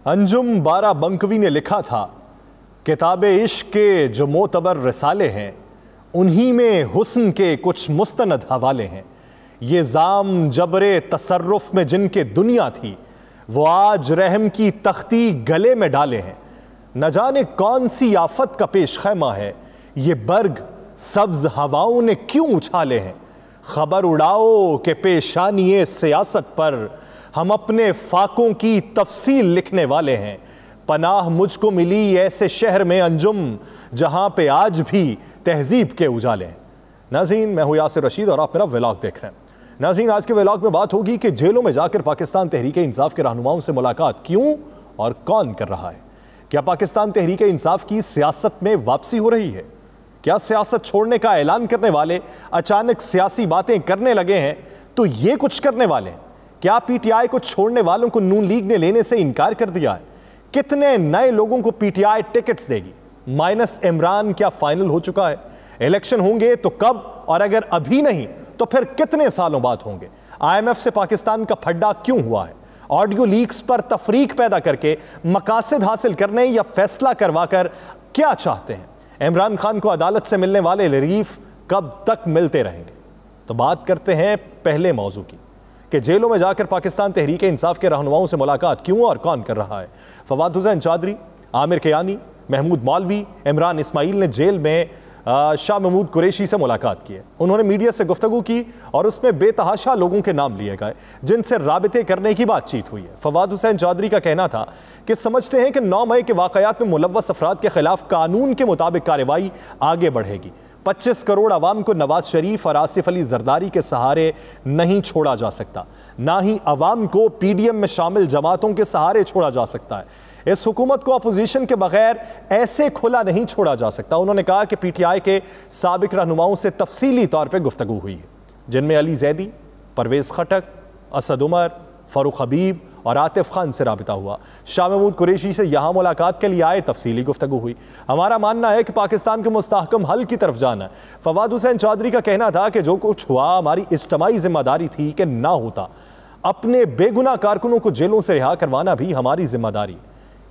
अंजुम बाराबंकवी ने लिखा था, किताबे इश्क के जो मोतबर रिसाले हैं उन्हीं में हुस्न के कुछ मुस्तनद हवाले हैं। ये जाम जबरे तसर्रुफ में जिनके दुनिया थी वो आज रहम की तख्ती गले में डाले हैं। न जाने कौन सी आफत का पेश खैमा है, ये बर्ग सब्ज हवाओं ने क्यों उछाले हैं। खबर उड़ाओ के पेशानिए सियासत पर हम अपने फाकों की तफसील लिखने वाले हैं। पनाह मुझको मिली ऐसे शहर में अंजुम जहां पे आज भी तहजीब के उजाले हैं। नाज़रीन, मैं हूं यासिर रशीद और आप मेरा व्लॉग देख रहे हैं। नाज़रीन, आज के व्लॉग में बात होगी कि जेलों में जाकर पाकिस्तान तहरीक इंसाफ के रहनुमाओं से मुलाकात क्यों और कौन कर रहा है। क्या पाकिस्तान तहरीक इंसाफ की सियासत में वापसी हो रही है? क्या सियासत छोड़ने का ऐलान करने वाले अचानक सियासी बातें करने लगे हैं तो ये कुछ करने वाले हैं? क्या पीटीआई को छोड़ने वालों को नून लीग ने लेने से इनकार कर दिया है? कितने नए लोगों को पीटीआई टिकट्स देगी? माइनस इमरान क्या फाइनल हो चुका है? इलेक्शन होंगे तो कब, और अगर अभी नहीं तो फिर कितने सालों बाद होंगे? IMF से पाकिस्तान का फड्डा क्यों हुआ है? ऑडियो लीक्स पर तफरीक पैदा करके मकासद हासिल करने या फैसला करवाकर क्या चाहते हैं? इमरान खान को अदालत से मिलने वाले रिलीफ कब तक मिलते रहेंगे? तो बात करते हैं पहले मौजू की कि जेलों में जाकर पाकिस्तान तहरीक इंसाफ के रहनुमाओं से मुलाकात क्यों और कौन कर रहा है। फवाद हुसैन चौधरी, आमिर कियानी, महमूद मौलवी, इमरान इस्माइल ने जेल में शाह महमूद कुरैशी से मुलाकात की है। उन्होंने मीडिया से गुफ्तगू की और उसमें बेतहाशा लोगों के नाम लिए गए जिनसे राबिते करने की बातचीत हुई है। फवाद हुसैन चौधरी का कहना था कि समझते हैं कि 9 मई के वाक़यात में मुलव्वस अफराद के खिलाफ कानून के मुताबिक कार्रवाई आगे बढ़ेगी। 25 करोड़ अवाम को नवाज शरीफ और आसिफ अली जरदारी के सहारे नहीं छोड़ा जा सकता, ना ही अवाम को PDM में शामिल जमातों के सहारे छोड़ा जा सकता है। इस हुकूमत को अपोजिशन के बगैर ऐसे खुला नहीं छोड़ा जा सकता। उन्होंने कहा कि पीटीआई के साबिक रहनुमाओं से तफसीली तौर पर गुफ्तगू हुई है, जिनमें अली जैदी, परवेज़ खटक, असद उमर, फ़ारूक हबीब और आतिफ खान से राबिता हुआ। शाह महमूद कुरैशी से यहाँ मुलाकात के लिए आए, तफसीली गुफ्तगू हुई। हमारा मानना है कि पाकिस्तान के मुस्तहकम हल की तरफ जाना है। फवाद हुसैन चौधरी का कहना था कि जो कुछ हुआ हमारी इज्तमाई जिम्मेदारी थी कि ना होता। अपने बेगुनाह कारकुनों को जेलों से रिहा करवाना भी हमारी जिम्मेदारी।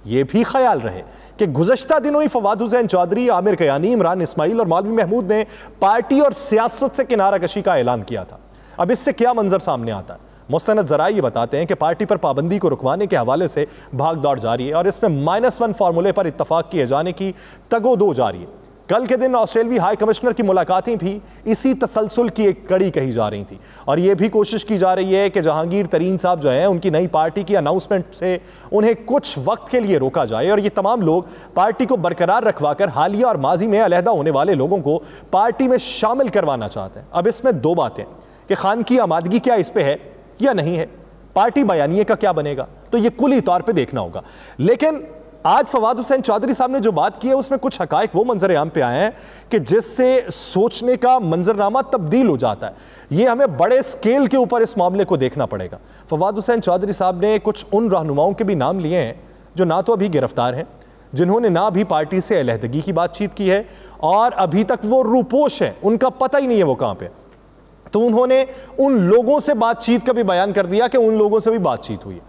ये भी ख्याल रहे कि गुज़श्ता दिनों ही फवाद हुसैन चौधरी, आमिर कियानी, इमरान इस्माइल और मौलवी महमूद ने पार्टी और सियासत से किनारा कशी का ऐलान किया था। अब इससे क्या मंजर सामने आता है? मुस्तनद ज़राए ये बताते हैं कि पार्टी पर पाबंदी को रुकवाने के हवाले से भाग दौड़ जारी है और इसमें -1 फार्मूले पर इत्तफाक किए जाने की तगोदो जारी है। कल के दिन ऑस्ट्रेलियाई हाई कमिश्नर की मुलाकातें भी इसी तसलसल की एक कड़ी कही जा रही थी और यह भी कोशिश की जा रही है कि जहांगीर तरीन साहब जो हैं उनकी नई पार्टी की अनाउंसमेंट से उन्हें कुछ वक्त के लिए रोका जाए और ये तमाम लोग पार्टी को बरकरार रखवाकर हालिया और माजी में अलहदा होने वाले लोगों को पार्टी में शामिल करवाना चाहते हैं। अब इसमें दो बातें कि खान की आमादगी क्या इस पर है या नहीं है, पार्टी बयानिए का क्या बनेगा, तो ये कुली तौर पर देखना होगा। लेकिन आज फवाद हुसैन चौधरी साहब ने जो बात की है उसमें कुछ हकायक वो मंजर आम पे आए हैं कि जिससे सोचने का मंजरनामा तब्दील हो जाता है। ये हमें बड़े स्केल के ऊपर इस मामले को देखना पड़ेगा। फवाद हुसैन चौधरी साहब ने कुछ उन रहनुमाओं के भी नाम लिए हैं जो ना तो अभी गिरफ्तार हैं, जिन्होंने ना भी पार्टी से अलहदगी की बातचीत की है और अभी तक वो रूपोश हैं, उनका पता ही नहीं है वो कहाँ पे। तो उन्होंने उन लोगों से बातचीत का भी बयान कर दिया कि उन लोगों से भी बातचीत हुई है।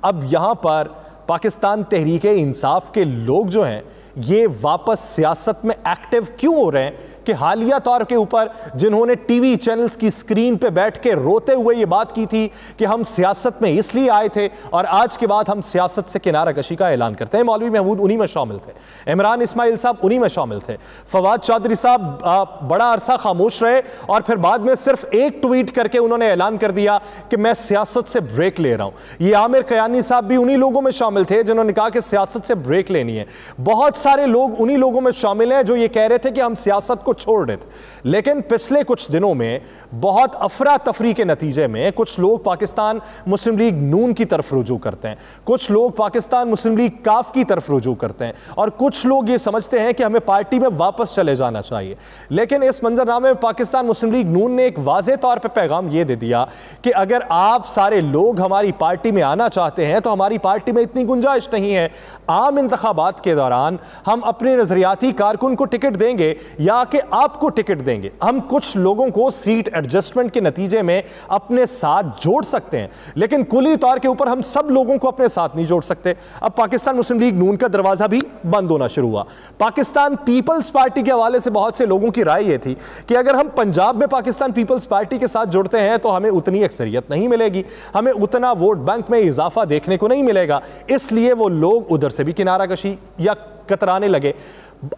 अब यहाँ पर पाकिस्तान तहरीक इंसाफ के लोग जो हैं ये वापस सियासत में एक्टिव क्यों हो रहे हैं कि हालिया तौर के ऊपर जिन्होंने टीवी चैनल्स की स्क्रीन पे बैठ के रोते हुए ये बात की थी कि हम सियासत में इसलिए आए थे और आज के बाद हम सियासत से किनारा कशी का ऐलान करते हैं। मौलवी महमूद उन्हीं में शामिल थे, इमरान इस्माइल साहब उन्हीं में शामिल थे, फवाद चौधरी साहब बड़ा अरसा खामोश रहे और फिर बाद में सिर्फ एक ट्वीट करके उन्होंने ऐलान कर दिया कि मैं सियासत से ब्रेक ले रहा हूं। ये आमिर कियानी साहब भी उन्हीं लोगों में शामिल थे जिन्होंने कहा कि सियासत से ब्रेक लेनी है। बहुत सारे लोग उन्हीं लोगों में शामिल हैं जो ये कह रहे थे कि हम सियासत को छोड़ रहे थे। लेकिन पिछले कुछ दिनों में बहुत अफरा तफरी के नतीजे में कुछ लोग पाकिस्तान मुस्लिम लीग नून की तरफ रुजू करते हैं, कुछ लोग पाकिस्तान मुस्लिम लीग काफ की तरफ रुजू करते हैं और कुछ लोग ये समझते हैं कि हमें पार्टी में वापस चले जाना चाहिए। लेकिन इस मंजरनामे में पाकिस्तान मुस्लिम लीग नून ने एक वाज़ेह तौर पर पैगाम ये दे दिया कि अगर आप सारे लोग हमारी पार्टी में आना चाहते हैं तो हमारी पार्टी में इतनी गुंजाइश नहीं है। आम इंतखाबात के दौरान हम अपने नजरियाती कारकुन को टिकट देंगे या कि आपको टिकट देंगे, हम कुछ लोगों को सीट एडजस्टमेंट के नतीजे में अपने साथ जोड़ सकते हैं, लेकिन कुली तौर के ऊपर हम सब लोगों को अपने साथ नहीं जोड़ सकते। अब पाकिस्तान मुस्लिम लीग नून का दरवाजा भी बंद होना शुरू हुआ। पाकिस्तान पीपल्स पार्टी के हवाले से बहुत से लोगों की राय यह थी कि अगर हम पंजाब में पाकिस्तान पीपल्स पार्टी के साथ जुड़ते हैं तो हमें उतनी अक्सरियत नहीं मिलेगी, हमें उतना वोट बैंक में इजाफा देखने को नहीं मिलेगा, इसलिए वो लोग उधर से भी किनारा कशी या कतराने लगे।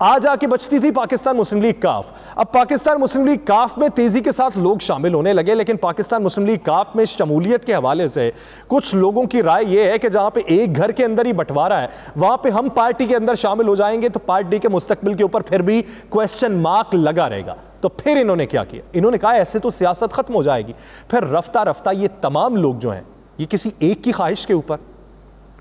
आज आके बचती थी पाकिस्तान मुस्लिम लीग काफ। अब पाकिस्तान मुस्लिम लीग काफ में तेजी के साथ लोग शामिल होने लगे, लेकिन पाकिस्तान मुस्लिम लीग काफ में शमूलियत के हवाले से कुछ लोगों की राय यह है कि जहां पे एक घर के अंदर ही बंटवारा है, वहां पे हम पार्टी के अंदर शामिल हो जाएंगे तो पार्टी के मुस्तकबिल के ऊपर फिर भी क्वेश्चन मार्क लगा रहेगा। तो फिर इन्होंने क्या किया, इन्होंने कहा ऐसे तो सियासत खत्म हो जाएगी। फिर रफ्ता रफ्ता ये तमाम लोग जो हैं, ये किसी एक की ख्वाहिश के ऊपर,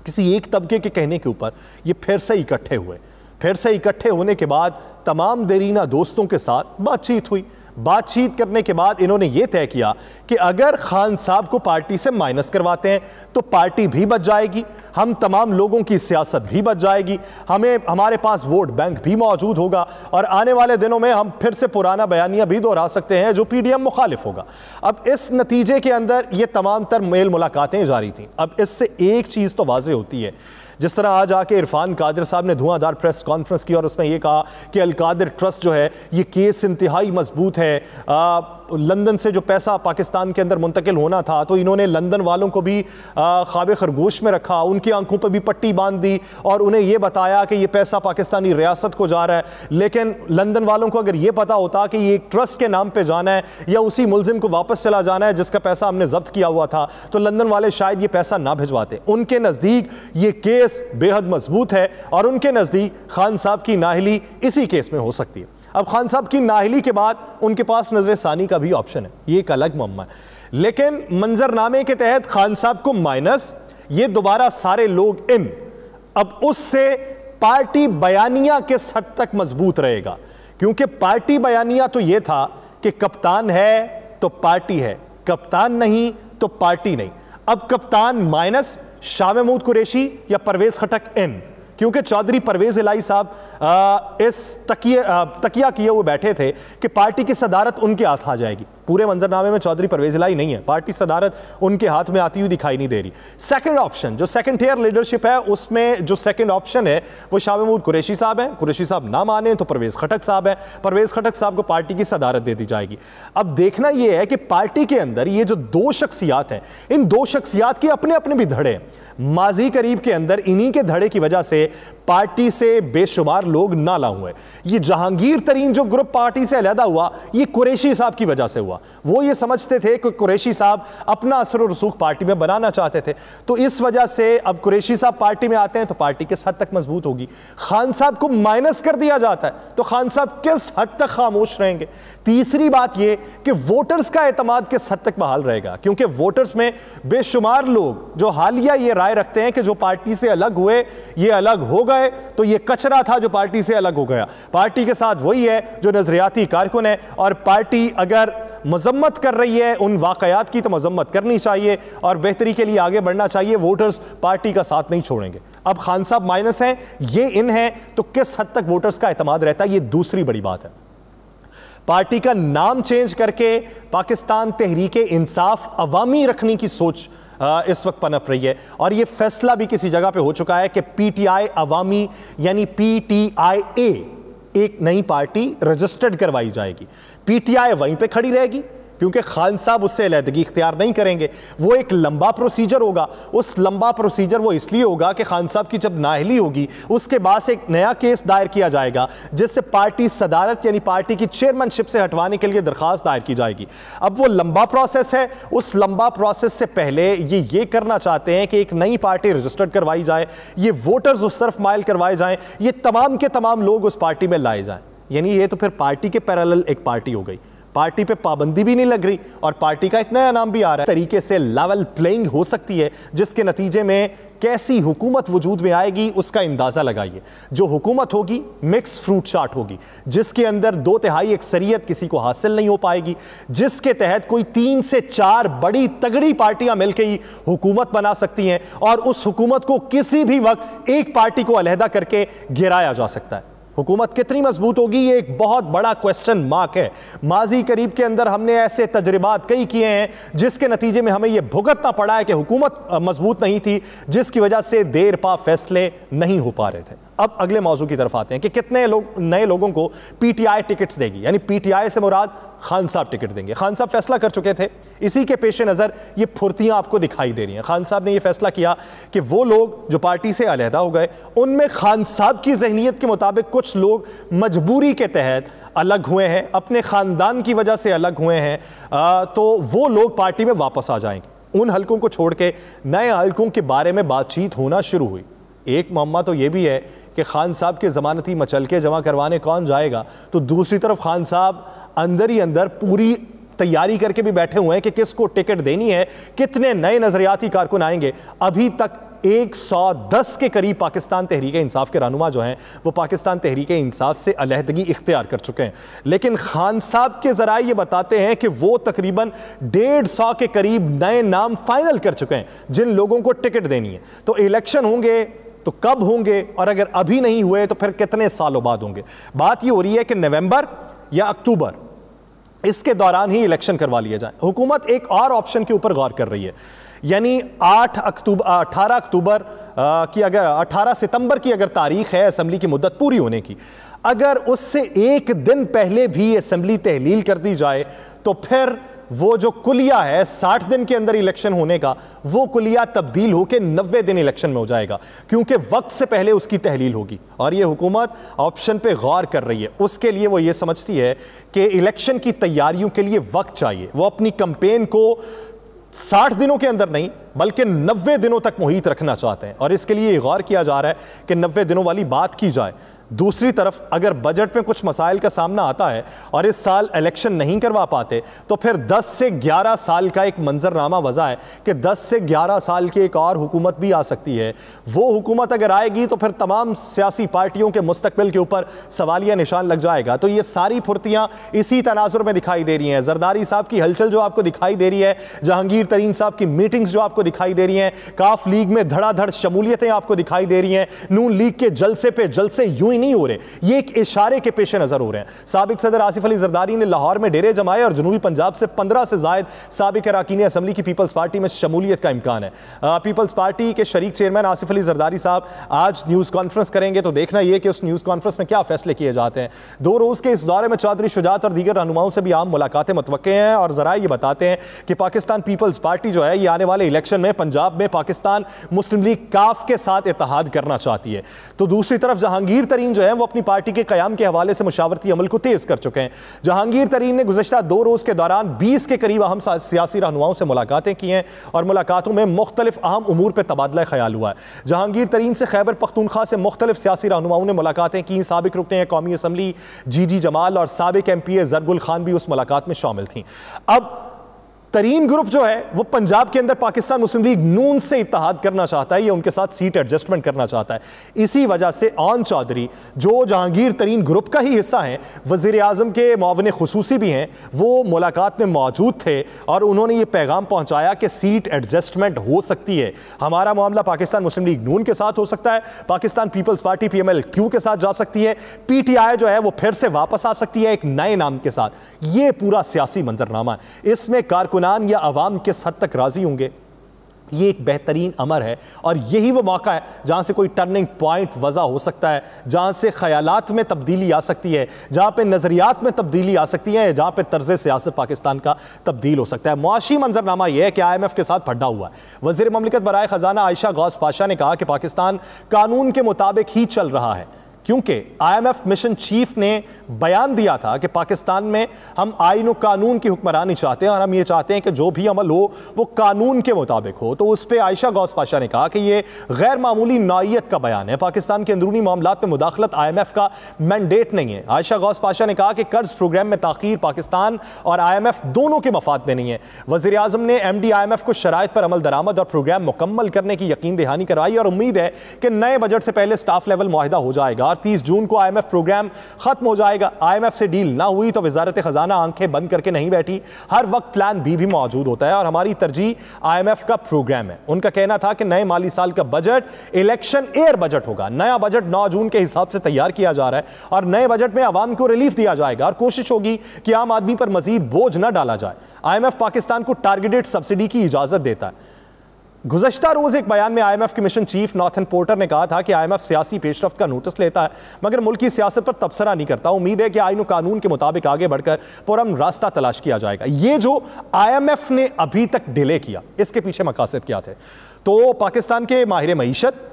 किसी एक तबके के कहने के ऊपर ये फिर से इकट्ठे हुए। फिर से इकट्ठे होने के बाद तमाम देरीना दोस्तों के साथ बातचीत हुई। बातचीत करने के बाद इन्होंने यह तय किया कि अगर खान साहब को पार्टी से माइनस करवाते हैं तो पार्टी भी बच जाएगी, हम तमाम लोगों की सियासत भी बच जाएगी, हमारे पास वोट बैंक भी मौजूद होगा और आने वाले दिनों में हम फिर से पुराना बयानिया भी दोहरा सकते हैं जो पीडीएम मुखालिफ होगा। अब इस नतीजे के अंदर ये तमाम तर मेल मुलाकातें जारी थीं। अब इससे एक चीज़ तो वाज़ेह होती है, जिस तरह आज आके इरफान कादिर साहब ने धुआंधार प्रेस कॉन्फ्रेंस की और उसमें यह कहा कि अल कादिर ट्रस्ट जो है ये केस इंतहाई मजबूत है, लंदन से जो पैसा पाकिस्तान के अंदर मुंतकिल होना था तो इन्होंने लंदन वालों को भी ख्वाब खरगोश में रखा, उनकी आंखों पर भी पट्टी बांध दी और उन्हें यह बताया कि यह पैसा पाकिस्तानी रियासत को जा रहा है। लेकिन लंदन वालों को अगर यह पता होता कि ये एक ट्रस्ट के नाम पे जाना है या उसी मुलजिम को वापस चला जाना है जिसका पैसा हमने जब्त किया हुआ था, तो लंदन वाले शायद ये पैसा ना भिजवाते। उनके नज़दीक ये केस बेहद मजबूत है और उनके नज़दीक खान साहब की नाहली इसी केस में हो सकती है। अब खान साहब की नाहली के बाद उनके पास नजर सानी का भी ऑप्शन है, ये एक अलग मुअम्मा है, लेकिन मंजरनामे के तहत खान साहब को माइनस, ये दोबारा सारे लोग इन। अब उससे पार्टी बयानिया किस हद तक मजबूत रहेगा, क्योंकि पार्टी बयानिया तो यह था कि कप्तान है तो पार्टी है, कप्तान नहीं तो पार्टी नहीं। अब कप्तान माइनस शाह महमूद कुरैशी या परवेज खटक इन, क्योंकि चौधरी परवेज इलाही साहब इस तकिया किए हुए बैठे थे कि पार्टी की सदारत उनके हाथ आ जाएगी। पूरे मंजरनामे में चौधरी परवेज इलाही नहीं है, पार्टी सदारत उनके हाथ में आती हुई दिखाई नहीं दे रही। सेकंड ऑप्शन जो सेकंड टियर लीडरशिप है, उसमें जो सेकंड ऑप्शन है वो शाह महमूद कुरैशी साहब हैं। कुरैशी साहब ना माने तो परवेज खटक साहब हैं, परवेज खटक साहब को पार्टी की सदारत दे दी जाएगी। अब देखना यह है कि पार्टी के अंदर ये जो दो शख्सियात हैं, इन दो शख्सियात के अपने अपने भी धड़े हैं। माजी करीब के अंदर इन्हीं के धड़े की वजह से पार्टी से बेशुमार लोग नाला हुए। ये जहांगीर तरीन जो ग्रुप पार्टी से अलहदा हुआ, ये कुरैशी साहब की वजह से हुआ। वो ये समझते थे कि कुरैशी साहब अपना असर और रसूख पार्टी में बनाना चाहते थे, तो इस वजह से अब कुरैशी साहब पार्टी में आते हैं तो पार्टी किस हद तक मजबूत होगी। खान साहब को माइनस कर दिया जाता है तो खान साहब किस हद तक खामोश रहेंगे। तीसरी बात यह कि वोटर्स का एतमाद किस हद तक बहाल रहेगा, क्योंकि वोटर्स में बेशुमार लोग जो हालिया ये राय रखते हैं कि जो पार्टी से अलग हुए ये अलग हो गए, तो ये कचरा था जो पार्टी से अलग हो गया। पार्टी के साथ वही है जो नजरियाती कारकुन है, और पार्टी अगर मजम्मत कर रही है उन वाकयात की तो मजम्मत करनी चाहिए और बेहतरी के लिए आगे बढ़ना चाहिए। वोटर्स पार्टी का साथ नहीं छोड़ेंगे। अब खान साहब माइनस हैं, ये इन हैं, तो किस हद तक वोटर्स का एतमाद रहता है, ये दूसरी बड़ी बात है। पार्टी का नाम चेंज करके पाकिस्तान तहरीक इंसाफ अवामी रखने की सोच इस वक्त पनप रही है, और यह फैसला भी किसी जगह पे हो चुका है कि पीटीआई अवामी यानी पीटीआईए एक नई पार्टी रजिस्टर्ड करवाई जाएगी। पीटीआई वहीं पे खड़ी रहेगी क्योंकि खान साहब उससे अलहदगी इख्तियार नहीं करेंगे। वो एक लंबा प्रोसीजर होगा, उस लंबा प्रोसीजर वो इसलिए होगा कि खान साहब की जब नाअहली होगी उसके बाद एक नया केस दायर किया जाएगा जिससे पार्टी सदारत यानी पार्टी की चेयरमैनशिप से हटवाने के लिए दरखास्त दायर की जाएगी। अब वो लंबा प्रोसेस है, उस लंबा प्रोसेस से पहले ये करना चाहते हैं कि एक नई पार्टी रजिस्टर्ड करवाई जाए, ये वोटर्स उस तरफ माइल करवाए जाएं, ये तमाम के तमाम लोग उस पार्टी में लाए जाएं। यानी ये तो फिर पार्टी के पैरेलल एक पार्टी हो गई, पार्टी पे पाबंदी भी नहीं लग रही और पार्टी का एक नया नाम भी आ रहा है। तरीके से लेवल प्लेइंग हो सकती है जिसके नतीजे में कैसी हुकूमत वजूद में आएगी उसका अंदाजा लगाइए। जो हुकूमत होगी मिक्स फ्रूट चाट होगी, जिसके अंदर 2/3 अक्सरियत किसी को हासिल नहीं हो पाएगी, जिसके तहत कोई 3 से 4 बड़ी तगड़ी पार्टियां मिलकर ही हुकूमत बना सकती हैं और उस हुकूमत को किसी भी वक्त एक पार्टी को अलहदा करके गिराया जा सकता है। हुकूमत कितनी मजबूत होगी, ये एक बहुत बड़ा क्वेश्चन मार्क है। माजी करीब के अंदर हमने ऐसे तजर्बात कई किए हैं जिसके नतीजे में हमें यह भुगतना पड़ा है कि हुकूमत मजबूत नहीं थी, जिसकी वजह से देर पा फैसले नहीं हो पा रहे थे। अब अगले मौजू की तरफ आते हैं कि कितने नए लोगों को पीटीआई टिकट्स देगी, यानी पीटीआई से मुराद खान साहब टिकट देंगे। खान साहब फैसला कर चुके थे, इसी के पेश नज़र ये फुर्तियां आपको दिखाई दे रही हैं। खान साहब ने ये फैसला किया कि वो लोग जो पार्टी से अलहदा हो गए, उनमें खान साहब की जहनीत के मुताबिक कुछ लोग मजबूरी के तहत अलग हुए हैं, अपने ख़ानदान की वजह से अलग हुए हैं, तो वो लोग पार्टी में वापस आ जाएंगे। उन हलकों को छोड़ के नए हलकों के बारे में बातचीत होना शुरू हुई। एक मामला तो ये भी है कि खान साहब के ज़मानती मचलके जमा करवाने कौन जाएगा, तो दूसरी तरफ खान साहब अंदर ही अंदर पूरी तैयारी करके भी बैठे हुए हैं कि किसको टिकट देनी है, कितने नए नजरियाती कारकुन आएंगे। अभी तक 110 के करीब पाकिस्तान तहरीक इंसाफ के रहनुमा जो हैं वो पाकिस्तान तहरीक इंसाफ से अलहदगी इख्तियार कर चुके हैं, लेकिन खान साहब के ज़राए ये बताते हैं कि वो तकरीबन 150 के करीब नए नाम फाइनल कर चुके हैं जिन लोगों को टिकट देनी है। तो इलेक्शन होंगे तो कब होंगे, और अगर अभी नहीं हुए तो फिर कितने सालों बाद होंगे। बात ये हो रही है कि नवंबर या अक्टूबर, इसके दौरान ही इलेक्शन करवा लिया जाए। हुकूमत एक और ऑप्शन के ऊपर गौर कर रही है, यानी 18 अक्टूबर की अगर 18 सितंबर की अगर तारीख है असेंबली की मुद्दत पूरी होने की, अगर उससे एक दिन पहले भी असेंबली तहलील कर दी जाए तो फिर वो जो कुलिया है 60 दिन के अंदर इलेक्शन होने का, वो कुलिया तब्दील होकर 90 दिन इलेक्शन में हो जाएगा, क्योंकि वक्त से पहले उसकी तहलील होगी। और ये हुकूमत ऑप्शन पे गौर कर रही है। उसके लिए वो ये समझती है कि इलेक्शन की तैयारियों के लिए वक्त चाहिए। वो अपनी कैंपेन को 60 दिनों के अंदर नहीं बल्कि 90 दिनों तक मुहित रखना चाहते हैं, और इसके लिए गौर किया जा रहा है कि 90 दिनों वाली बात की जाए। दूसरी तरफ अगर बजट में कुछ मसाइल का सामना आता है और इस साल इलेक्शन नहीं करवा पाते तो फिर 10 से 11 साल का एक मंजरनामा वजह है कि 10 से 11 साल की एक और हुकूमत भी आ सकती है। वो हुकूमत अगर आएगी तो फिर तमाम सियासी पार्टियों के मुस्तकबिल के ऊपर सवालिया निशान लग जाएगा। तो ये सारी फुर्तियाँ इसी तनाजुर में दिखाई दे रही हैं। जरदारी साहब की हलचल जो आपको दिखाई दे रही है, जहांगीर तरीन साहब की मीटिंग्स जो आपको दिखाई दे रही हैं, काफ लीग में धड़ाधड़ शमूलियतें आपको दिखाई दे रही हैं, नून लीग के जलसे पे जलसे यूं ही नहीं हो रहे, ये एक इशारे के पेश नजर हो रहे हैं। साबिक सदर आसिफ अली जरदारी ने लाहौर में डेरे जमाए और जनूबी पंजाब से 15 से जायद साबिक अरकान असेंबली की पीपल्स पार्टी में शमूलियत का इम्कान है। पीपल्स पार्टी के शरीक चेयरमैन आसिफ अली जरदारी साहब आज न्यूज़ कॉन्फ्रेंस करेंगे, तो देखना यह कि उस न्यूज़ कॉन्फ्रेंस में क्या फैसले किए जाते हैं। 2 रोज़ के इस दौरे में चौधरी शुजात और दीगर रहनुमाओं से भी आम मुलाकातें मुतवक्के हैं, और ज़रा ये बताते हैं कि पाकिस्तान पीपल्स पार्टी जो है ये आने वाले इलेक्शन में पंजाब में पाकिस्तान मुस्लिम लीग काफ के साथ इत्तेहाद करना चाहती है। तो दूसरी तरफ जहांगीर तरीन जो है वो अपनी पार्टी के क़याम के हवाले से मुशावरती अमल को तेज़ कर चुके हैं। जहांगीर तरीन ने गुज़श्ता 2 रोज़ के दौरान 20 के करीब अहम सियासी रहनुमाओं से मुलाकातें की हैं और मुलाकातों में मुख्तलिफ अहम उमूर पर तबादला ख्याल हुआ है। जहांगीर तरीन से खैबर पख्तूनख्वा से मुख्तलिफ सियासी रहनुमाओं ने मुलाकातें की। साबिक रुकने कौमी असम्बली जी जमाल और साबिक MP जरगुल खान भी उस मुलाकात में शामिल थी। अब तरीन ग्रुप जो है वो पंजाब के अंदर पाकिस्तान मुस्लिम लीग नून से इत्तेहाद करना चाहता है, ये उनके साथ सीट एडजस्टमेंट करना चाहता है। इसी वजह से ऑन चौधरी जो जहांगीर तरीन ग्रुप का ही हिस्सा हैं, वज़ीर आज़म के मुआविन खुसूसी भी हैं, वो मुलाकात में मौजूद थे और उन्होंने ये पैगाम पहुंचाया कि सीट एडजस्टमेंट हो सकती है। हमारा मामला पाकिस्तान मुस्लिम लीग नून के साथ हो सकता है, पाकिस्तान पीपल्स पार्टी PMLQ के साथ जा सकती है, PTI जो है वो फिर से वापस आ सकती है एक नए नाम के साथ। ये पूरा सियासी मंजरनामा है। इसमें कारकुनान या अवाम किस हद तक राजी होंगे, ये एक बेहतरीन अमर है, और यही वो मौका है जहाँ से कोई टर्निंग पॉइंट वज़ा हो सकता है, जहाँ से ख़यालात में तब्दीली आ सकती है, जहाँ पे नज़रियात में तब्दीली आ सकती है, जहाँ पे तर्ज़ सियासत पाकिस्तान का तब्दील हो सकता है। मुआशी मंजरनामा यह है कि IMF के साथ फड्डा हुआ है। वज़ीर ममलिकत बराए ख़जाना आयशा गौस पाशा ने कहा कि पाकिस्तान कानून के मुताबिक ही चल रहा है, क्योंकि IMF मिशन चीफ ने बयान दिया था कि पाकिस्तान में हम आईन और कानून की हुक्मरानी चाहते हैं और हम ये चाहते हैं कि जो भी अमल हो वो कानून के मुताबिक हो। तो उस पर आयशा गौस पाशा ने कहा कि ये गैर मामूली नौइयत का बयान है, पाकिस्तान के अंदरूनी मामलात में मुदाखलत IMF का मैंडेट नहीं है। आयशा गौस पाशा ने कहा कि कर्ज प्रोग्राम में ताख़ीर पाकिस्तान और IMF दोनों के मफाद में नहीं है। वज़ीर आज़म ने MD IMF को शराइत पर अमल दरामद और प्रोग्राम मुकम्मल करने की यकीन दहानी करवाई और उम्मीद है कि नए बजट से पहले स्टाफ लेवल मुआहिदा हो जाएगा और 30 जून को IMF प्रोग्राम खत्म हो जाएगा। IMF से डील ना हुई तो वजारत खजाना आंखें बंद करके नहीं बैठी, हर वक्त प्लान बी भी मौजूद होता है और हमारी तरजीह IMF का प्रोग्राम है। उनका कहना था कि नए माली साल का बजट इलेक्शन एयर बजट होगा। नया बजट 9 जून के हिसाब से तैयार किया जा रहा है और नए बजट में आवाम को रिलीफ दिया जाएगा और कोशिश होगी कि आम आदमी पर मजीद बोझ न डाला जाए। IMF पाकिस्तान को टारगेटेड सब्सिडी की इजाजत देता है। गुज़श्ता रोज एक बयान में IMF के मिशन चीफ नॉर्थन पोर्टर ने कहा था कि IMF सियासी पेशरफ्त का नोटिस लेता है मगर मुल्की सियासत पर तबसरा नहीं करता। उम्मीद है कि आईन और कानून के मुताबिक आगे बढ़कर पुरअमन रास्ता तलाश किया जाएगा। ये जो IMF ने अभी तक डिले किया, इसके पीछे मकासद क्या थे? तो पाकिस्तान के माहिर मईशत,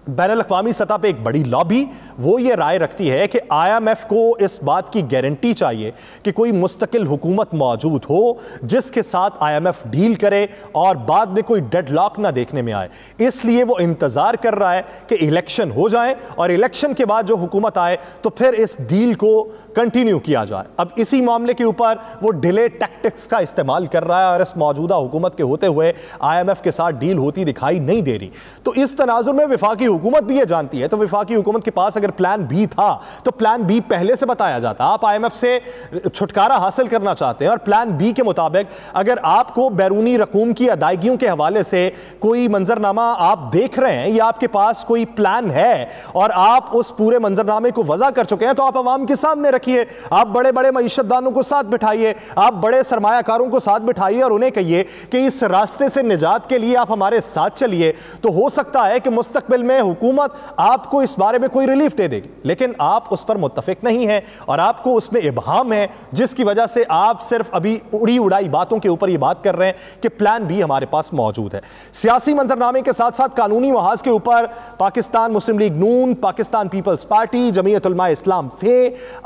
बैनुल-अक़वामी सतह पे एक बड़ी लॉबी वो ये राय रखती है कि IMF को इस बात की गारंटी चाहिए कि कोई मुस्तकिल हुकूमत मौजूद हो जिसके साथ IMF डील करे और बाद में कोई डेडलॉक ना देखने में आए। इसलिए वो इंतज़ार कर रहा है कि इलेक्शन हो जाए और इलेक्शन के बाद जो हुकूमत आए तो फिर इस डील को कंटिन्यू किया जाए। अब इसी मामले के ऊपर वो डिले टैक्टिक्स का इस्तेमाल कर रहा है और इस मौजूदा हुकूमत के होते हुए IMF के साथ डील होती दिखाई नहीं दे रही। तो इस तनाजुर में वफाकी हुकूमत भी ये जानती है, तो वफाकी हुकूमत के पास अगर प्लान बी था तो प्लान बी पहले से बताया जाता। आप IMF से छुटकारा हासिल करना चाहते हैं और प्लान बी के मुताबिक अगर आपको बैरूनी रकूम की अदायगियों के हवाले से कोई मंजरनामा आप देख रहे हैं या आपके पास कोई प्लान है और आप उस पूरे मंजरनामे को वजह कर चुके हैं तो आप अवाम के सामने रखिए। आप बड़े बड़े मईशतदानों को साथ बिठाइए, आप बड़े सरमायाकारों को साथ बिठाइए और उन्हें कहिए कि इस रास्ते से निजात के लिए आप हमारे साथ चलिए। तो हो सकता है कि मुस्तकबिल में हुकूमत आपको इस बारे में कोई रिलीफ दे देगी, लेकिन आप उस पर मुत्तफिक नहीं हैं और आपको उसमें इबहाम है, जिसकी वजह से आप सिर्फ अभी उड़ी उड़ाई बातों के ऊपर ये बात कर रहे हैं कि प्लान बी हमारे पास मौजूद है। सियासी मंजरनामे के साथ साथ कानूनी महाज के ऊपर पाकिस्तान मुस्लिम लीग नून, पाकिस्तान पीपल्स पार्टी, जमीयत उलमा इस्लाम फे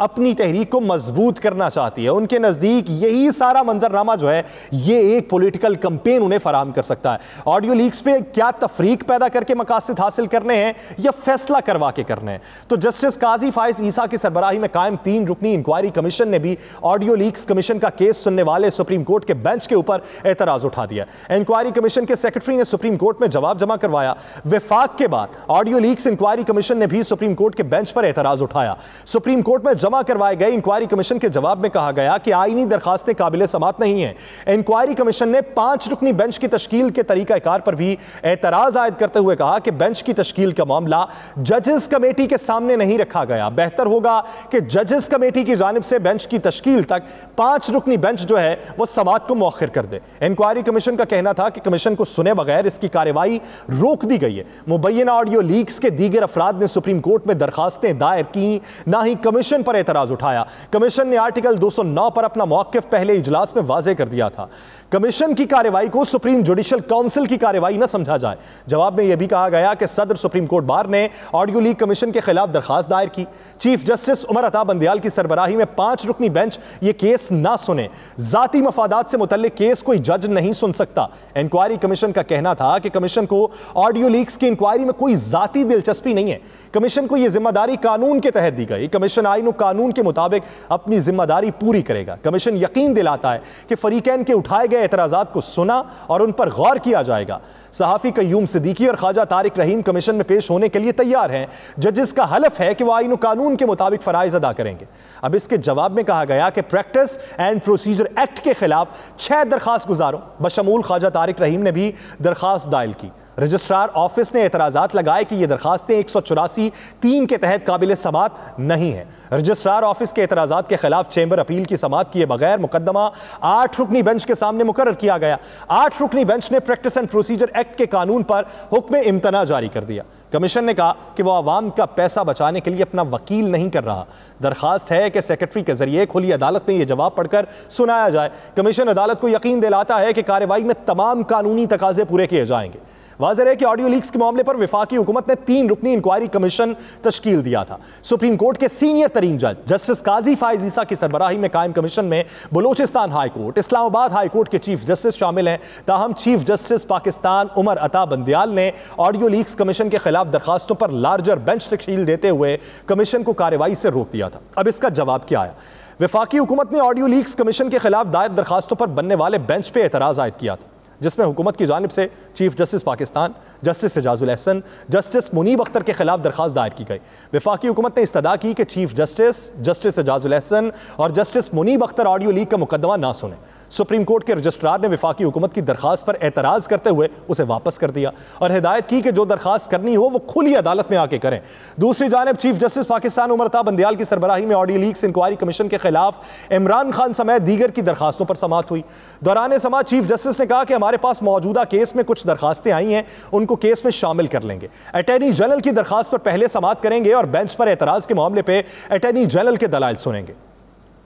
अपनी तहरीक को मजबूत करना चाहती है। उनके नजदीक यही सारा मंजरनामा जो है ये एक पॉलिटिकल कैंपेन उन्हें फराहम कर सकता है। ऑडियो लीक्स पे क्या तफरीक पैदा करके मकासद हासिल करने हैं या फैसला करवा के करने हैं? तो जस्टिस काजी फाइज ईसा की सरबराही में कायम 3 रुकनी इंक्वायरी कमीशन ने भी ऑडियो लीक्स कमीशन का केस सुनने वाले सुप्रीम कोर्ट के बेंच के ऊपर एतराज उठा दिया। इंक्वायरी कमीशन के सेक्रेटरी ने सुप्रीम कोर्ट में जवाब जमा करवाया। विफाक के बाद ऑडियो लीक्स इंक्वायरी कमीशन ने भी सुप्रीम कोर्ट के बेंच पर एतराज उठाया। सुप्रीम कोर्ट में जमा करवाए गए इंक्वायरी कमीशन के जवाब में कहा गया कि आईनी दरखास्तें काबिल समात नहीं है। इंक्वायरी कमीशन ने 5 रुकनी बेंच की तश्कील के तरीकाकार पर भी एतराज आयद करते हुए कहा कि बेंच की तश्कील का मामला जजेस कमेटी के सामने नहीं रखा गया। बेहतर होगा कि जजेस कमेटी की जानिब से बेंच की तश्कील तक 5 रुकनी बेंच जो है वो समात को मौखिर कर दे। इंक्वायरी कमीशन का कहना था कि कमीशन को सुने बगैर इसकी कार्रवाई रोक दी गई है। मुबैना ऑडियो लीक्स के दीगर अफराद ने सुप्रीम कोर्ट में दरखास्तें दायर की, ना ही कमीशन पर एतराज उठाया। कमीशन ने आर्टिकल 209 पर अपना मौक़िफ़ पहले इजलास में वाज़ेह कर दिया था। कमीशन की कार्रवाई को सुप्रीम जुडिशल काउंसिल की कार्रवाई न समझा जाए। जवाब में यह भी कहा गया कि सदर सुप्रीम कोर्ट बार ने ऑडियो लीक कमीशन के खिलाफ दरखास्त दायर की। चीफ जस्टिस उमर अता बंदियाल की सरबराही में 5 रुकनी बेंच ये केस ना सुने। जाती मफादात से मुतल्लिक केस कोई जज नहीं सुन सकता। इंक्वायरी कमीशन का कहना था कि कमीशन को ऑडियो लीक्स की इंक्वायरी में कोई जाती दिलचस्पी नहीं है। कमीशन को यह जिम्मेदारी कानून के तहत दी गई। कमीशन आईन और कानून के मुताबिक अपनी जिम्मेदारी पूरी करेगा। कमीशन यकीन दिलाता है कि फरीकैन के उठाए गए एतराजात को सुना और उन पर गौर किया जाएगा। सहाफ़ी कय्यूम सिद्दीकी और ख्वाजा तारिक रहीम कमीशन में पेश होने के लिए तैयार हैं। जजेस का हलफ है कि वह आईन और कानून के मुताबिक फ़राइज़ अदा करेंगे। अब इसके जवाब में कहा गया कि प्रैक्टिस एंड प्रोसीजर एक्ट के खिलाफ 6 दरखास्त गुजारों बशमूल ख्वाजा तारिक रहीम ने भी दरखास्त दायर की। रजिस्ट्रार ऑफिस ने एतराज़ात लगाए कि ये दरखास्तें 184(3) के तहत काबिल समात नहीं है। रजिस्ट्रार ऑफिस के एतराज़ात के खिलाफ चैम्बर अपील की समात किए बगैर मुकदमा 8 रुकनी बेंच के सामने मुकर्रर किया गया। 8 रुकनी बेंच ने प्रैक्टिस एंड प्रोसीजर एक्ट के कानून पर हुक्म इम्तना जारी कर दिया। कमीशन ने कहा कि वह आवाम का पैसा बचाने के लिए अपना वकील नहीं कर रहा। दरखास्त है कि सेक्रेटरी के जरिए खुली अदालत में यह जवाब पढ़कर सुनाया जाए। कमीशन अदालत को यकीन दिलाता है कि कार्रवाई में तमाम कानूनी तकाजे पूरे किए जाएंगे। वाज़ेह है कि ऑडियो लीक्स के मामले पर वफाकी हुकूमत ने 3 रुकनी इंक्वायरी कमीशन तश्कील दिया था। सुप्रीम कोर्ट के सीनियर तरीन जज जस्टिस काजी फाइज ईसा की सरबराही में कायम कमीशन में Balochistan high court, Islamabad high court के चीफ जस्टिस शामिल हैं। ताहम चीफ जस्टिस पाकिस्तान उमर अता बंदियाल ने ऑडियो लीक्स कमीशन के खिलाफ दरखास्तों पर लार्जर बेंच तश्कील देते हुए कमीशन को कार्रवाई से रोक दिया था। अब इसका जवाब क्या आया? वफाकी हुकूमत ने ऑडियो लीक्स कमीशन के खिलाफ दायर दरखास्तों पर बनने वाले बेंच पे एतराज़ आयद किया था। जिसमें हुकूमत की जानिब से chief justice Pakistan justice Ijazul Ahsan, justice Munib Akhtar के खिलाफ दरखास्त दायर की गई। वफाकी हुकूमत ने इस्तदा की कि चीफ जस्टिस एजाजुल एहसन और justice Munib Akhtar audio leak का मुकदमा ना सुने। सुप्रीम कोर्ट के रजिस्ट्रार ने वफाकी हुकूमत की दरखास्त पर एतराज़ करते हुए उसे वापस कर दिया और हिदायत की कि जो दरखास्त करनी हो वो खुली अदालत में आके करें। दूसरी जानिब चीफ जस्टिस पाकिस्तान उमर अता बंदियाल की सरबराही में ऑडियो लीक्स इंक्वायरी कमीशन के खिलाफ इमरान खान समेत दीगर की दरखास्तों पर समाअत हुई। दौरान समाअत चीफ जस्टिस ने कहा कि हमारे पास मौजूदा केस में कुछ दरखास्तें आई हैं, उनको केस में शामिल कर लेंगे। अटॉर्नी जनरल की दरखास्त पर पहले समाअत करेंगे और बेंच पर एतराज़ के मामले पर अटॉर्नी जनरल के दलाइल सुनेंगे।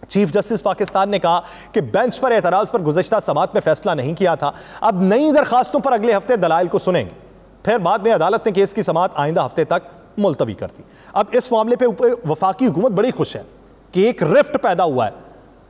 चीफ जस्टिस पाकिस्तान ने कहा कि बेंच पर एतराज़ पर गुज़श्ता समाअत में फैसला नहीं किया था, अब नई दरखास्तों पर अगले हफ्ते दलाइल को सुनेंगे। फिर बाद में अदालत ने केस की समाअत आइंदा हफ्ते तक मुलतवी कर दी। अब इस मामले पे वफाकी हुकूमत बड़ी खुश है कि एक रिफ्ट पैदा हुआ है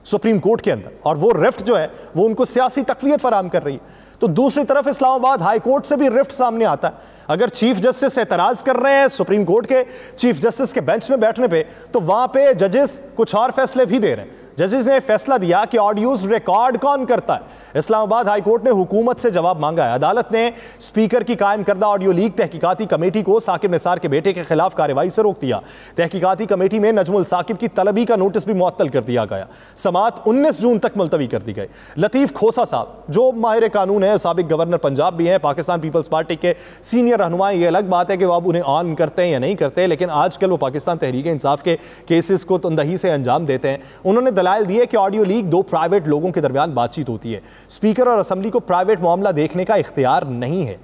सुप्रीम कोर्ट के अंदर, और वो रिफ्ट जो है वो उनको सियासी तक़वियत फराहम कर रही है। तो दूसरी तरफ इस्लामाबाद हाई कोर्ट से भी रिफ्ट सामने आता है। अगर चीफ जस्टिस एतराज़ कर रहे हैं सुप्रीम कोर्ट के चीफ जस्टिस के बेंच में बैठने पे, तो वहां पे जजेस कुछ और फैसले भी दे रहे हैं। जजेस ने फैसला दिया कि ऑडियोज रिकॉर्ड कौन करता है। इस्लामाबाद हाई कोर्ट ने हुकूमत से जवाब मांगा है। अदालत ने स्पीकर की कायम करदा ऑडियो लीक तहकीकाती कमेटी को साकिब निसार के बेटे के खिलाफ कार्रवाई से रोक दिया। तहकीकाती कमेटी में नजमुल साकिब की तलबी का नोटिस भी मुअत्तल कर दिया गया। समाअत 19 जून तक मुलतवी कर दी गई। लतीफ़ खोसा साहब जो माहिर कानून है, साबिक गवर्नर पंजाब भी हैं, पाकिस्तान पीपल्स पार्टी के सीनियर रहनुमा, ये अलग बात है कि वो अब उन्हें ऑन करते हैं या नहीं करते, लेकिन आजकल वो पाकिस्तान तहरीक इंसाफ के केसेस को तंदही से अंजाम देते हैं। उन्होंने दलाइल दिए कि ऑडियो लीक दो प्राइवेट लोगों के दरमियान बातचीत होती है, स्पीकर और असेंबली को प्राइवेट मामला देखने का इख्तियार नहीं है।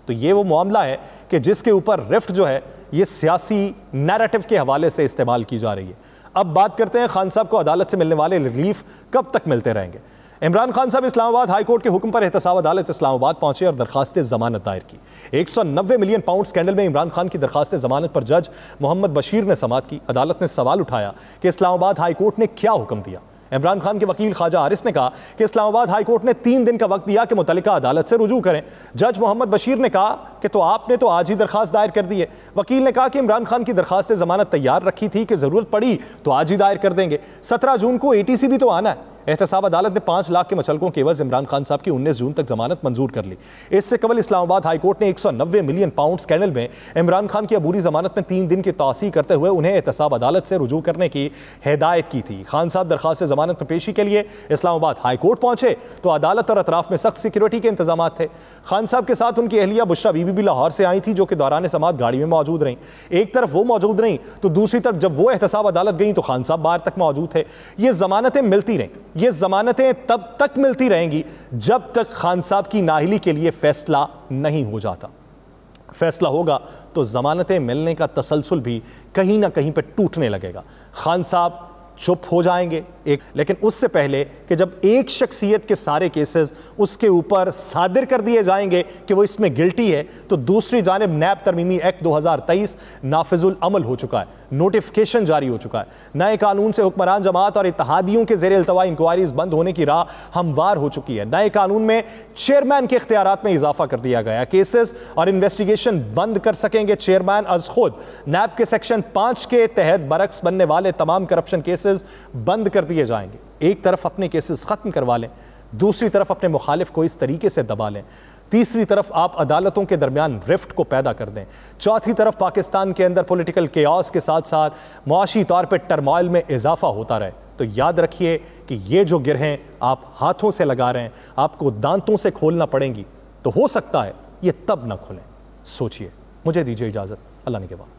तो ये वो मामला है कि जिसके ऊपर रिफ्ट जो है ये सियासी नैरेटिव के हवाले से इस्तेमाल की जा रही है। अब बात करते हैं खान साहब को अदालत से मिलने वाले रिलीफ कब तक मिलते रहेंगे। इमरान खान साहब इस्लामाबाद हाई कोर्ट के हुक्म पर एहतसाब अदालत इस्लामाबाद पहुंचे और दरखास्त जमानत दायर की। 190 मिलियन पाउंड स्कैंडल में इमरान खान की दरखास्त जमानत पर जज मोहम्मद बशीर ने समाअत की। अदालत ने सवाल उठाया कि इस्लामाबाद हाई कोर्ट ने क्या हुक्म दिया। इमरान खान के वकील ख्वाजा आरिस ने कहा कि इस्लामाबाद हाई कोर्ट ने 3 दिन का वक्त दिया कि मुतल्लिका अदालत से रुजू करें। जज मोहम्मद बशीर ने कहा कि तो आपने तो आज ही दरखास्त दायर कर दी है। वकील ने कहा कि इमरान खान की दरखास्त जमानत तैयार रखी थी कि ज़रूरत पड़ी तो आज ही दायर कर देंगे। 17 जून को ATC भी तो आना है। एहतसाब अदालत ने 5 लाख के मचलकों के एवज इमरान खान साहब की 19 जून तक जमानत मंजूर कर ली। इससे कबल इस्लामाबाद हाई कोर्ट ने 190 मिलियन पाउंड स्कैंडल में इमरान खान की अबूरी जमानत में 3 दिन की तौसीह करते हुए उन्हें एहतसाब अदालत से रुजू करने की हिदायत की थी। खान साहब दरखास्त जमानत में पेशी के लिए इस्लामाबाद हाई कोर्ट पहुंचे तो अदालत और अतराफ में सख्त सिक्योरिटी के इंतजाम थे। खान साहब के साथ उनकी अहलिया बुशरा बीबी भी लाहौर से आई थी, जो कि दौरान समाअत गाड़ी में मौजूद रहीं। एक तरफ वो मौजूद रहीं तो दूसरी तरफ जब वो एहतसाब अदालत गई तो खान साहब बाहर तक मौजूद थे। ये जमानतें मिलती रहीं, ये जमानतें तब तक मिलती रहेंगी जब तक खान साहब की नाअहली के लिए फैसला नहीं हो जाता। फैसला होगा तो जमानतें मिलने का तसलसल भी कहीं ना कहीं पर टूटने लगेगा। खान साहब चुप हो जाएंगे लेकिन उससे पहले कि जब एक शख्सियत के सारे केसेस उसके ऊपर सादिर कर दिए जाएंगे कि वो इसमें गिल्टी है, तो दूसरी जानिब नैब तरमीमी एक्ट 2023 नाफिजुल अमल हो चुका है, नोटिफिकेशन जारी हो चुका है। नए कानून से हुक्मरान जमात और इत्तहादियों के ज़ेर इल्तवा इंक्वायरीज बंद होने की राह हमवार हो चुकी है। नए कानून में चेयरमैन के इख्तियारात में इजाफा कर दिया गया। केसेस और इन्वेस्टिगेशन बंद कर सकेंगे चेयरमैन अज खुद। नैब के सेक्शन 5 के तहत बरक्स बनने वाले तमाम करप्शन केसेस बंद कर दिए जाएंगे। एक तरफ अपने केसेस खत्म करवा लें, दूसरी तरफ अपने मुखालिफ को इस तरीके से दबा लें, तीसरी तरफ आप अदालतों के दरमियान रिफ्ट को पैदा कर दें, चौथी तरफ पाकिस्तान के अंदर पॉलिटिकल केओस के साथ साथ मुआशी तौर पर टर्मोइल में इजाफा होता रहे, तो याद रखिए कि ये जो गिरहें आप हाथों से लगा रहे हैं आपको दांतों से खोलना पड़ेंगी। तो हो सकता है ये तब ना खुलें। सोचिए। मुझे दीजिए इजाज़त। अल्लाह ने के बाद।